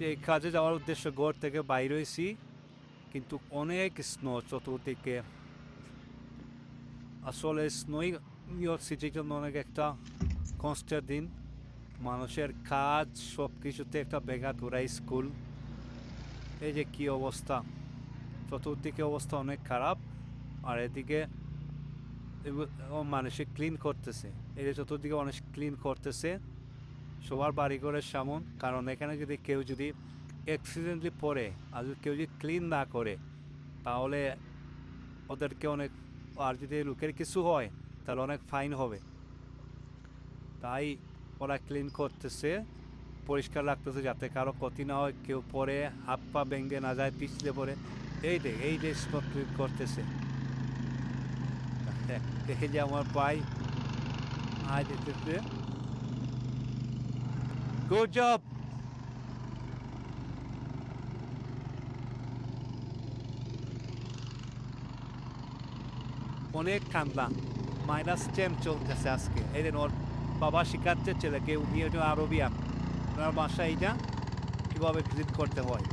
এই কাজে যাওয়ার উদ্দেশ্য ঘর থেকে বাইর হয়েছি, কিন্তু অনেক স্নো চতুর্দিকে। আসলে স্নোই নিউ ইয়র্ক সিটির জন্য অনেক একটা কষ্টের দিন। মানুষের কাজ সব কিছুতে একটা ব্যাঘাত ঘোরায়। স্কুল, এই যে কি অবস্থা, চতুর্দিকে অবস্থা অনেক খারাপ। আর এদিকে মানুষে ক্লিন করতেছে, এই যে চতুর্দিকে অনেক ক্লিন করতেছে সবার বাড়িঘরের সামন। কারণ এখানে যদি কেউ যদি অ্যাক্সিডেন্টলি পড়ে আর যদি কেউ যদি ক্লিন না করে, তাহলে ওদেরকে অনেক, আর যদি লোকের কিছু হয় তাহলে অনেক ফাইন হবে। তাই ওরা ক্লিন করতেছে, পরিষ্কার রাখতেছে যাতে কারো ক্ষতি না হয়, কেউ পরে হাত পা ভেঙে না যায়, পিছলে পরে। এই যে স্পট ক্লিন করতেছে। দেখে যে আমার ভাই আয় দিতেছে, গুড জব। অনেক ঠান্ডা, -10 চলতেছে আজকে। এই যে ওর বাবা শিখাচ্ছে ছেলেকে, উনি একজন আরবিয়ান, ওনার বাসা এইটা, কীভাবে ক্লিন করতে হয়।